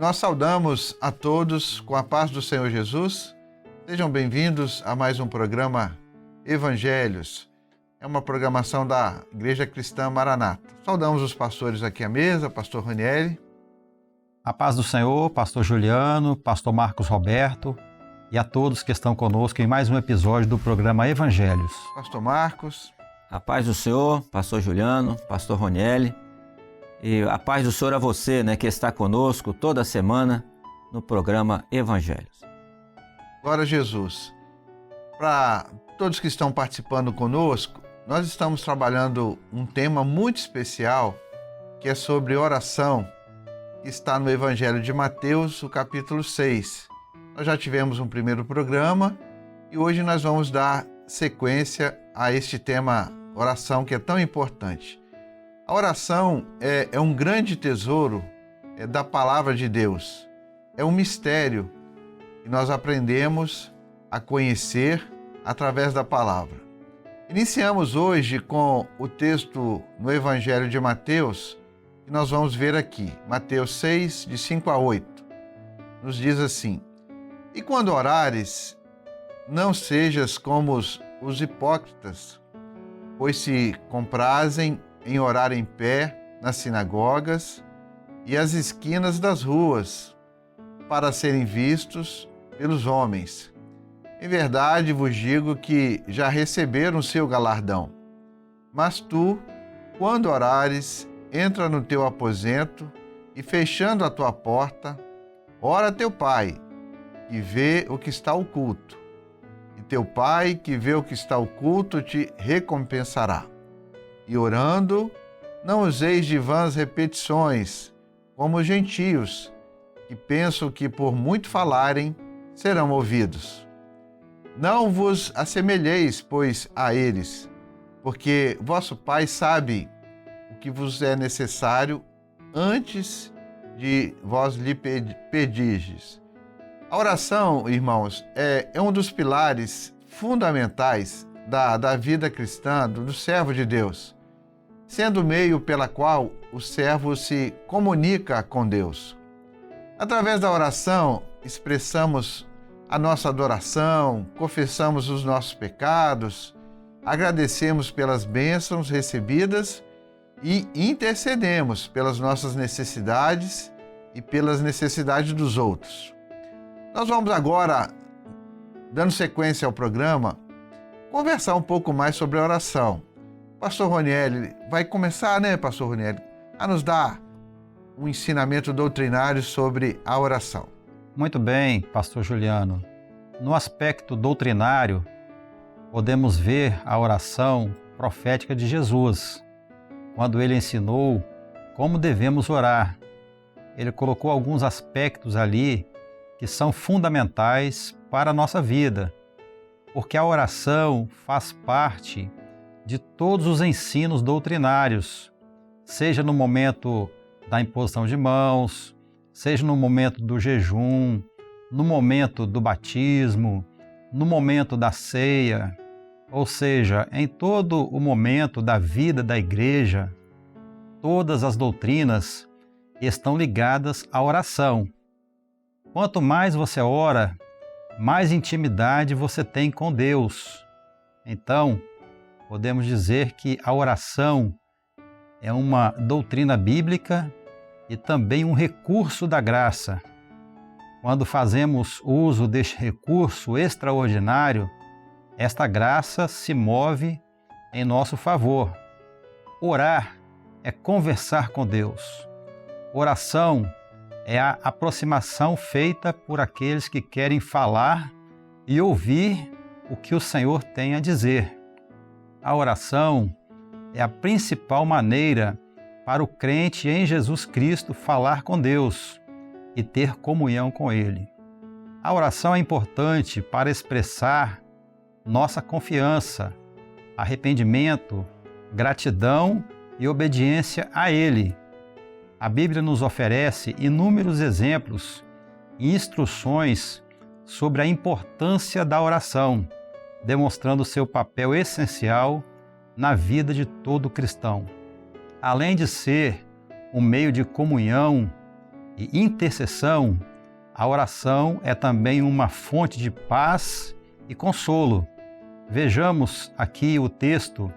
Nós saudamos a todos com a paz do Senhor Jesus. Sejam bem-vindos a mais um programa Evangelhos. É uma programação da Igreja Cristã Maranata. Saudamos os pastores aqui à mesa, pastor Ranieri. A paz do Senhor, pastor Juliano, pastor Marcos Roberto e a todos que estão conosco em mais um episódio do programa Evangelhos. Pastor Marcos. A paz do Senhor, pastor Juliano, pastor Ronieli. E a paz do Senhor a você, que está conosco toda semana no programa Evangelhos. Glória a Jesus. Para todos que estão participando conosco, nós estamos trabalhando um tema muito especial, que é sobre oração, que está no Evangelho de Mateus, o capítulo 6. Nós já tivemos um primeiro programa e hoje nós vamos dar sequência a este tema oração, que é tão importante. A oração é um grande tesouro da palavra de Deus. É um mistério que nós aprendemos a conhecer através da palavra. Iniciamos hoje com o texto no Evangelho de Mateus, que nós vamos ver aqui. Mateus 6, de 5 a 8. Nos diz assim: E quando orares, não sejas como os hipócritas, pois se comprazem em orar em pé nas sinagogas e às esquinas das ruas, para serem vistos pelos homens. Em verdade vos digo que já receberam o seu galardão. Mas tu, quando orares, entra no teu aposento e, fechando a tua porta, ora a teu Pai, que vê o que está oculto. E teu Pai, que vê o que está oculto, te recompensará. E orando, não useis de vãs repetições, como os gentios, que pensam que por muito falarem serão ouvidos. Não vos assemelheis, pois, a eles, porque vosso Pai sabe o que vos é necessário antes de vós lhe pedirdes. A oração, irmãos, é um dos pilares fundamentais da vida cristã, do servo de Deus, sendo o meio pela qual o servo se comunica com Deus. Através da oração, expressamos a nossa adoração, confessamos os nossos pecados, agradecemos pelas bênçãos recebidas e intercedemos pelas nossas necessidades e pelas necessidades dos outros. Nós vamos agora, dando sequência ao programa, conversar um pouco mais sobre a oração. Pastor Ronieli vai começar, Pastor Ronieli, a nos dar um ensinamento doutrinário sobre a oração. Muito bem, pastor Juliano. No aspecto doutrinário, podemos ver a oração profética de Jesus, quando ele ensinou como devemos orar. Ele colocou alguns aspectos ali que são fundamentais para a nossa vida, porque a oração faz parte de todos os ensinos doutrinários, seja no momento da imposição de mãos, seja no momento do jejum, no momento do batismo, no momento da ceia, ou seja, em todo o momento da vida da igreja, todas as doutrinas estão ligadas à oração. Quanto mais você ora, mais intimidade você tem com Deus. Então, podemos dizer que a oração é uma doutrina bíblica e também um recurso da graça. Quando fazemos uso deste recurso extraordinário, esta graça se move em nosso favor. Orar é conversar com Deus. Oração é a aproximação feita por aqueles que querem falar e ouvir o que o Senhor tem a dizer. A oração é a principal maneira para o crente em Jesus Cristo falar com Deus e ter comunhão com Ele. A oração é importante para expressar nossa confiança, arrependimento, gratidão e obediência a Ele. A Bíblia nos oferece inúmeros exemplos e instruções sobre a importância da oração, demonstrando seu papel essencial na vida de todo cristão. Além de ser um meio de comunhão e intercessão, a oração é também uma fonte de paz e consolo. Vejamos aqui o texto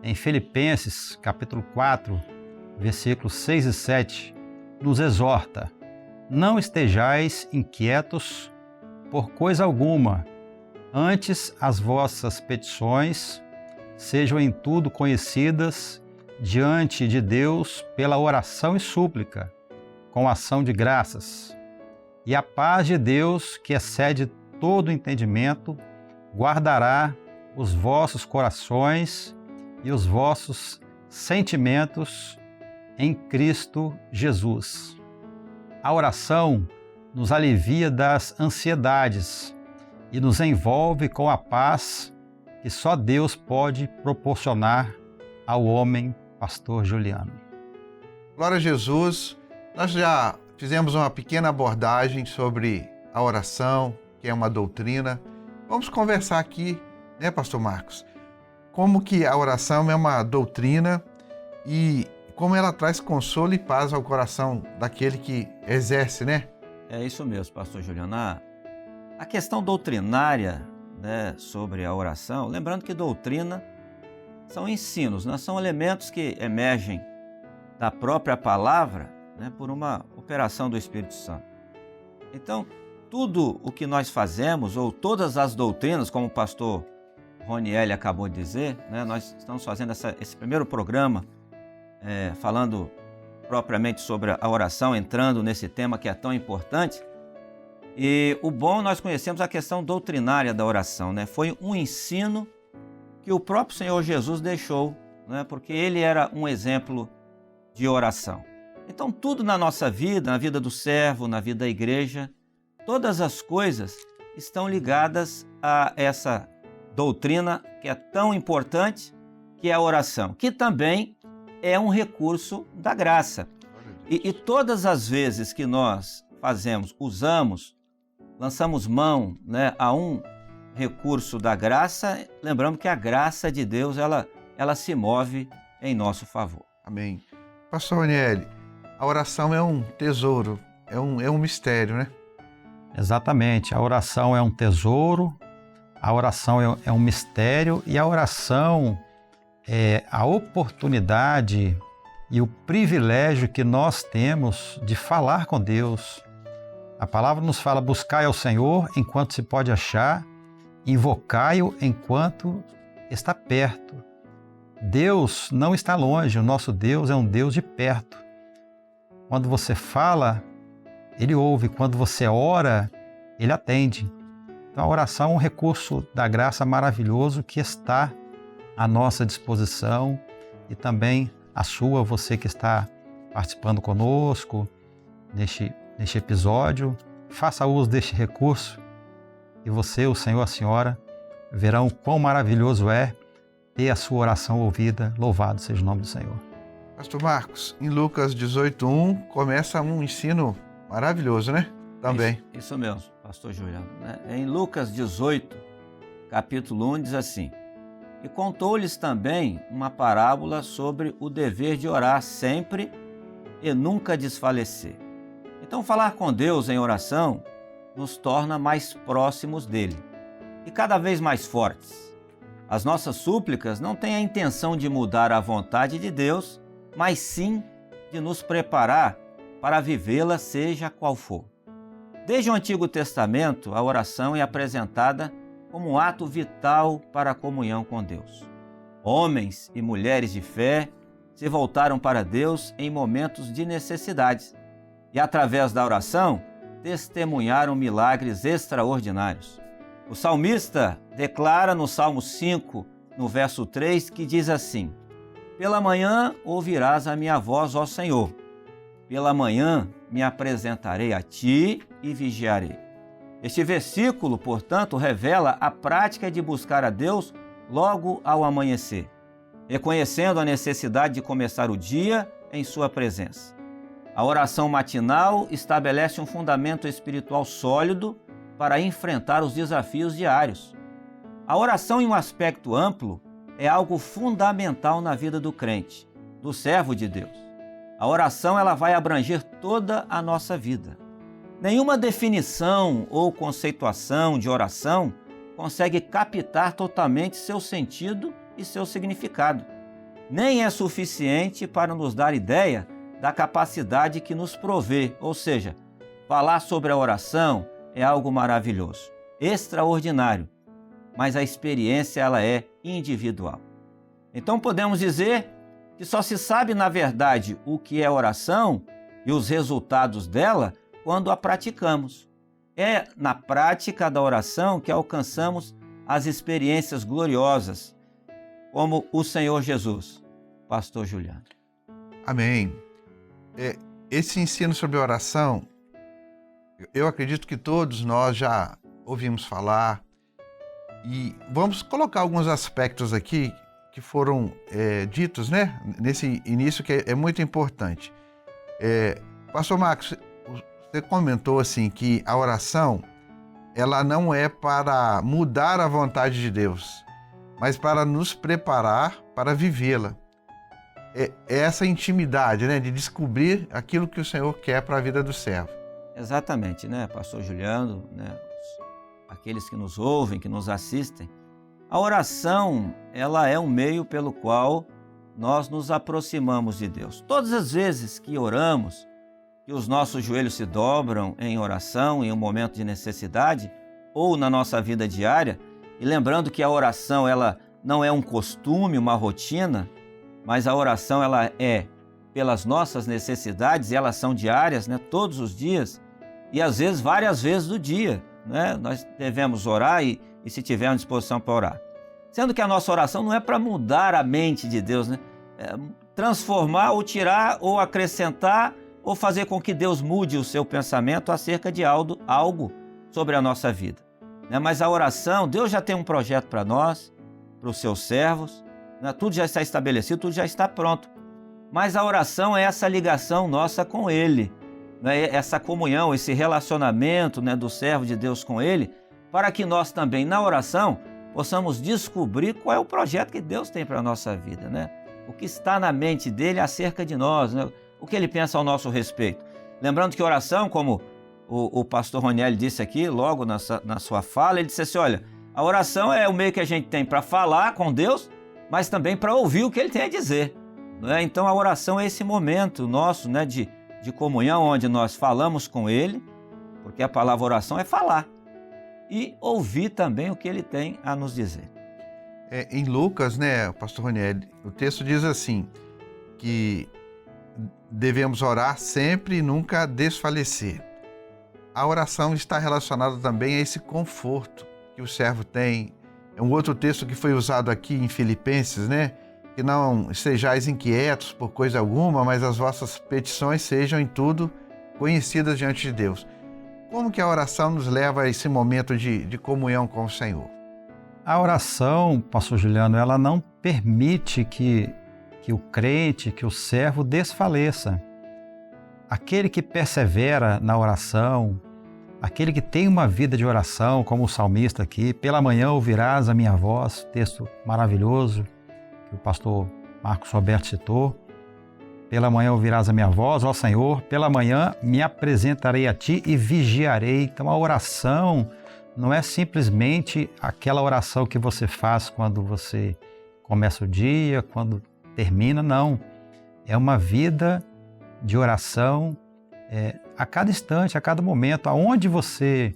em Filipenses, capítulo 4, versículos 6 e 7, nos exorta: não estejais inquietos por coisa alguma, antes as vossas petições sejam em tudo conhecidas diante de Deus pela oração e súplica, com ação de graças. E a paz de Deus, que excede todo entendimento, guardará os vossos corações e os vossos sentimentos em Cristo Jesus. A oração nos alivia das ansiedades e nos envolve com a paz que só Deus pode proporcionar ao homem, pastor Juliano. Glória a Jesus. Nós já fizemos uma pequena abordagem sobre a oração, que é uma doutrina. Vamos conversar aqui, né, pastor Marcos? Como que a oração é uma doutrina e como ela traz consolo e paz ao coração daquele que exerce, né? É isso mesmo, pastor Juliano. A questão doutrinária, né, sobre a oração, lembrando que doutrina são ensinos, né, são elementos que emergem da própria palavra, né, por uma operação do Espírito Santo. Então, tudo o que nós fazemos, ou todas as doutrinas, como o pastor Roniel acabou de dizer, né, nós estamos fazendo esse primeiro programa falando propriamente sobre a oração, entrando nesse tema que é tão importante. E o bom, nós conhecemos a questão doutrinária da oração, né? Foi um ensino que o próprio Senhor Jesus deixou, né? Porque ele era um exemplo de oração. Então, tudo na nossa vida, na vida do servo, na vida da igreja, todas as coisas estão ligadas a essa doutrina que é tão importante, que é a oração, que também é um recurso da graça. E todas as vezes que nós usamos, lançamos mão, né, a um recurso da graça, lembrando que a graça de Deus, ela se move em nosso favor. Amém. Pastor Roniel, a oração é um tesouro, é um mistério, né? Exatamente, a oração é um tesouro, a oração é um mistério e a oração é a oportunidade e o privilégio que nós temos de falar com Deus. A palavra nos fala: buscai ao Senhor enquanto se pode achar, invocai-o enquanto está perto. Deus não está longe, o nosso Deus é um Deus de perto. Quando você fala, Ele ouve. Quando você ora, Ele atende. Então a oração é um recurso da graça maravilhoso que está à nossa disposição e também a sua, você que está participando conosco neste episódio. Faça uso deste recurso e você, o Senhor, a Senhora, verão quão maravilhoso é ter a sua oração ouvida. Louvado seja o nome do Senhor. Pastor Marcos, em Lucas 18:1 começa um ensino maravilhoso, né? Também. Isso mesmo, pastor Juliano. Em Lucas 18, capítulo 1, diz assim: e contou-lhes também uma parábola sobre o dever de orar sempre e nunca desfalecer. Então, falar com Deus em oração nos torna mais próximos dele e cada vez mais fortes. As nossas súplicas não têm a intenção de mudar a vontade de Deus, mas sim de nos preparar para vivê-la, seja qual for. Desde o Antigo Testamento, a oração é apresentada como um ato vital para a comunhão com Deus. Homens e mulheres de fé se voltaram para Deus em momentos de necessidades e, através da oração, testemunharam milagres extraordinários. O salmista declara no Salmo 5, no verso 3, que diz assim: pela manhã ouvirás a minha voz, ó Senhor. Pela manhã me apresentarei a ti e vigiarei. Este versículo, portanto, revela a prática de buscar a Deus logo ao amanhecer, reconhecendo a necessidade de começar o dia em sua presença. A oração matinal estabelece um fundamento espiritual sólido para enfrentar os desafios diários. A oração, em um aspecto amplo, é algo fundamental na vida do crente, do servo de Deus. A oração ela vai abranger toda a nossa vida. Nenhuma definição ou conceituação de oração consegue captar totalmente seu sentido e seu significado. Nem é suficiente para nos dar ideia da capacidade que nos provê, ou seja, falar sobre a oração é algo maravilhoso, extraordinário, mas a experiência ela é individual. Então podemos dizer que só se sabe na verdade o que é oração e os resultados dela quando a praticamos. É na prática da oração que alcançamos as experiências gloriosas, como o Senhor Jesus. Pastor Juliano. Amém. Esse ensino sobre oração, eu acredito que todos nós já ouvimos falar, e vamos colocar alguns aspectos aqui que foram ditos, né, nesse início, que é muito importante. Pastor Marcos, você comentou assim que a oração ela não é para mudar a vontade de Deus, mas para nos preparar para vivê-la. É essa intimidade, né, de descobrir aquilo que o Senhor quer para a vida do servo. Exatamente, né, Pastor Juliano, né, aqueles que nos ouvem, que nos assistem. A oração, ela é um meio pelo qual nós nos aproximamos de Deus. Todas as vezes que oramos, que os nossos joelhos se dobram em oração, em um momento de necessidade, ou na nossa vida diária, e lembrando que a oração, ela não é um costume, uma rotina, mas a oração, ela é pelas nossas necessidades, e elas são diárias, né, todos os dias, e às vezes várias vezes do dia, né? Nós devemos orar e se tivermos disposição para orar. Sendo que a nossa oração não é para mudar a mente de Deus, né? Transformar ou tirar ou acrescentar ou fazer com que Deus mude o seu pensamento acerca de algo sobre a nossa vida, né? Mas a oração, Deus já tem um projeto para nós, para os seus servos, né? Tudo já está estabelecido, tudo já está pronto. Mas a oração é essa ligação nossa com Ele, né? Essa comunhão, esse relacionamento, né, do servo de Deus com Ele, para que nós também, na oração, possamos descobrir qual é o projeto que Deus tem para a nossa vida, né? O que está na mente dele acerca de nós, né? O que ele pensa ao nosso respeito. Lembrando que oração, como o pastor Roniel disse aqui, logo na sua fala, ele disse assim, olha, a oração é o meio que a gente tem para falar com Deus, mas também para ouvir o que ele tem a dizer, né? Então a oração é esse momento nosso, né, de comunhão, onde nós falamos com ele, porque a palavra oração é falar, e ouvir também o que ele tem a nos dizer. Em Lucas, né, pastor Roniel, o texto diz assim, que devemos orar sempre e nunca desfalecer. A oração está relacionada também a esse conforto que o servo tem. É um outro texto que foi usado aqui em Filipenses, né? Que não estejais inquietos por coisa alguma, mas as vossas petições sejam em tudo conhecidas diante de Deus. Como que a oração nos leva a esse momento de comunhão com o Senhor? A oração, pastor Juliano, ela não permite que o crente, que o servo desfaleça. Aquele que persevera na oração, aquele que tem uma vida de oração, como o salmista aqui, pela manhã ouvirás a minha voz, texto maravilhoso que o pastor Marcos Roberto citou. Pela manhã ouvirás a minha voz, ó Senhor, pela manhã me apresentarei a ti e vigiarei. Então a oração não é simplesmente aquela oração que você faz quando você começa o dia, quando termina, não. É uma vida de oração a cada instante, a cada momento. Aonde você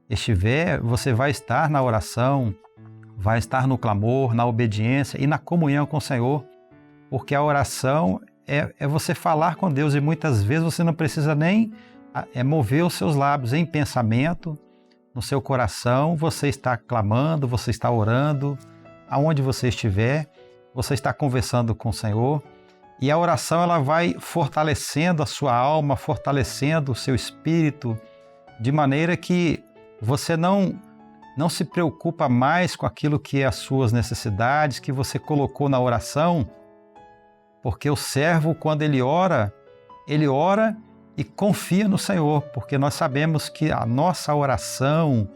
estiver, você vai estar na oração, vai estar no clamor, na obediência e na comunhão com o Senhor, porque a oração é você falar com Deus, e muitas vezes você não precisa nem mover os seus lábios em pensamento, no seu coração, você está clamando, você está orando, aonde você estiver, você está conversando com o Senhor, e a oração ela vai fortalecendo a sua alma, fortalecendo o seu espírito, de maneira que você não se preocupa mais com aquilo que é as suas necessidades, que você colocou na oração, porque o servo, quando ele ora e confia no Senhor, porque nós sabemos que a nossa oração,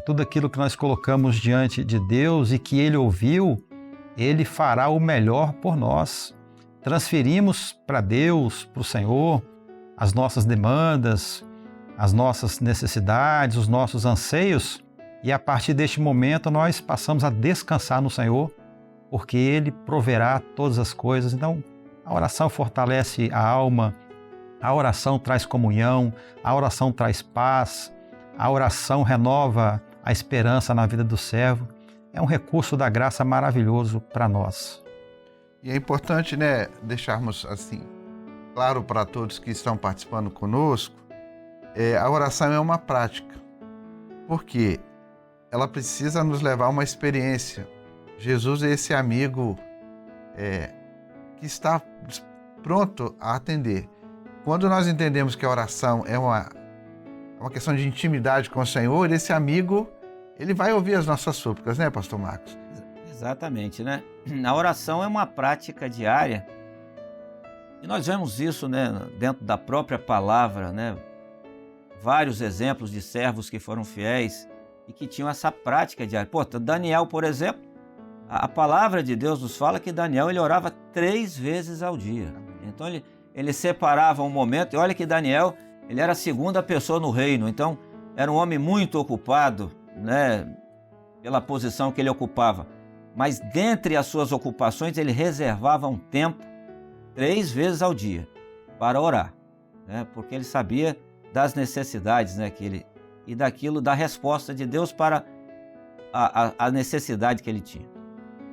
tudo aquilo que nós colocamos diante de Deus e que Ele ouviu, Ele fará o melhor por nós. transferimos para Deus, para o Senhor, as nossas demandas, as nossas necessidades, os nossos anseios, e a partir deste momento nós passamos a descansar no Senhor, porque Ele proverá todas as coisas. Então, a oração fortalece a alma, a oração traz comunhão, a oração traz paz, a oração renova a esperança na vida do servo. É um recurso da graça maravilhoso para nós. E é importante, né, deixarmos assim claro para todos que estão participando conosco, a oração é uma prática, porque ela precisa nos levar a uma experiência. Jesus é esse amigo que está pronto a atender. Quando nós entendemos que a oração é uma questão de intimidade com o Senhor, esse amigo, ele vai ouvir as nossas súplicas, né, pastor Marcos? Exatamente, né? A oração é uma prática diária e nós vemos isso, né, dentro da própria palavra, né? Vários exemplos de servos que foram fiéis e que tinham essa prática diária. Pô, Daniel, por exemplo, a palavra de Deus nos fala que Daniel ele orava 3 vezes ao dia. Então ele separava um momento, e olha que Daniel ele era a segunda pessoa no reino, então era um homem muito ocupado, né, pela posição que ele ocupava. Mas dentre as suas ocupações ele reservava um tempo 3 vezes ao dia para orar, né, porque ele sabia das necessidades, né, e da resposta de Deus para a necessidade que ele tinha.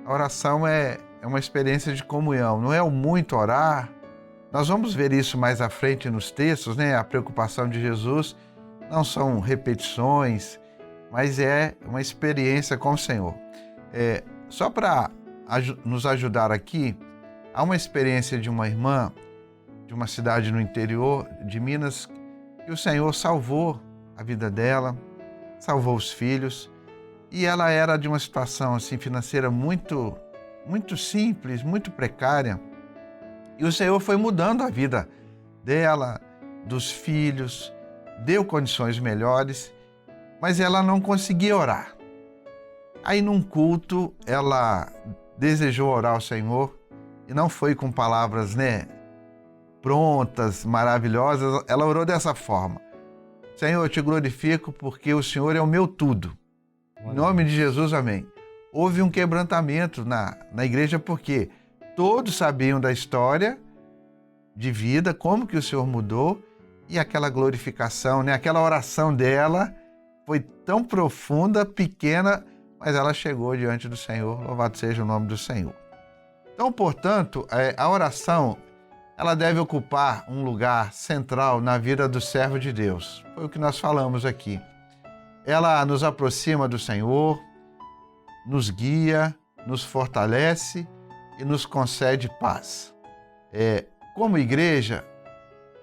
A oração é uma experiência de comunhão, não é o muito orar. Nós vamos ver isso mais à frente nos textos, né? A preocupação de Jesus não são repetições, mas é uma experiência com o Senhor. Só para nos ajudar aqui, há uma experiência de uma irmã de uma cidade no interior de Minas que o Senhor salvou a vida dela, salvou os filhos, e ela era de uma situação assim, financeira muito simples, muito precária. E o Senhor foi mudando a vida dela, dos filhos, deu condições melhores, mas ela não conseguia orar. Aí num culto ela desejou orar ao Senhor e não foi com palavras, né, prontas, maravilhosas. Ela orou dessa forma: Senhor, eu te glorifico porque o Senhor é o meu tudo. Em nome de Jesus, amém. Houve um quebrantamento na igreja porque todos sabiam da história de vida, como que o Senhor mudou, e aquela glorificação, né? Aquela oração dela foi tão profunda, pequena, mas ela chegou diante do Senhor. Louvado seja o nome do Senhor. Então, portanto, a oração ela deve ocupar um lugar central na vida do servo de Deus. Foi o que nós falamos aqui. Ela nos aproxima do Senhor, nos guia, nos fortalece e nos concede paz. Como igreja,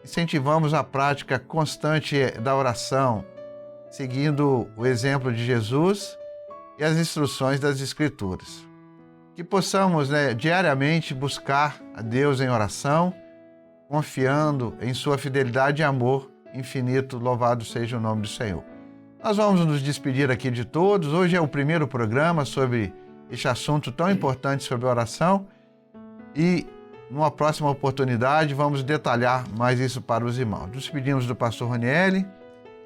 incentivamos a prática constante da oração, seguindo o exemplo de Jesus e as instruções das Escrituras. Que possamos, diariamente buscar a Deus em oração, confiando em sua fidelidade e amor infinito. Louvado seja o nome do Senhor. Nós vamos nos despedir aqui de todos. Hoje é o primeiro programa sobre este assunto tão importante sobre oração e numa próxima oportunidade vamos detalhar mais isso para os irmãos. Nos despedimos do pastor Ranieri.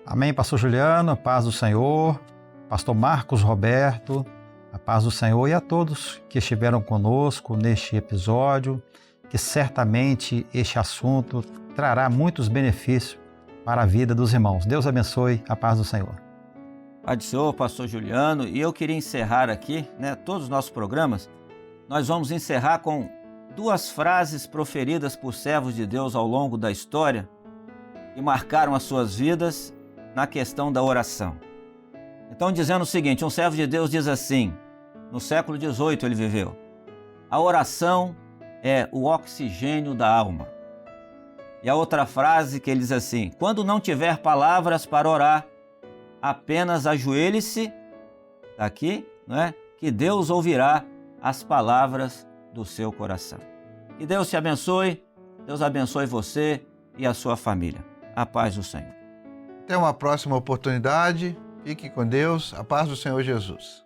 Amém, pastor Juliano, a paz do Senhor, pastor Marcos Roberto, a paz do Senhor, e a todos que estiveram conosco neste episódio, que certamente este assunto trará muitos benefícios para a vida dos irmãos. Deus abençoe, a paz do Senhor. Pai do Senhor, pastor Juliano, e eu queria encerrar aqui, todos os nossos programas, nós vamos encerrar com 2 frases proferidas por servos de Deus ao longo da história que marcaram as suas vidas na questão da oração. Então, dizendo o seguinte, um servo de Deus diz assim, no século XVIII ele viveu: a oração é o oxigênio da alma. E a outra frase que ele diz assim: quando não tiver palavras para orar, apenas ajoelhe-se, aqui, que Deus ouvirá as palavras do seu coração. Que Deus te abençoe, Deus abençoe você e a sua família. A paz do Senhor. Até uma próxima oportunidade. Fique com Deus. A paz do Senhor Jesus.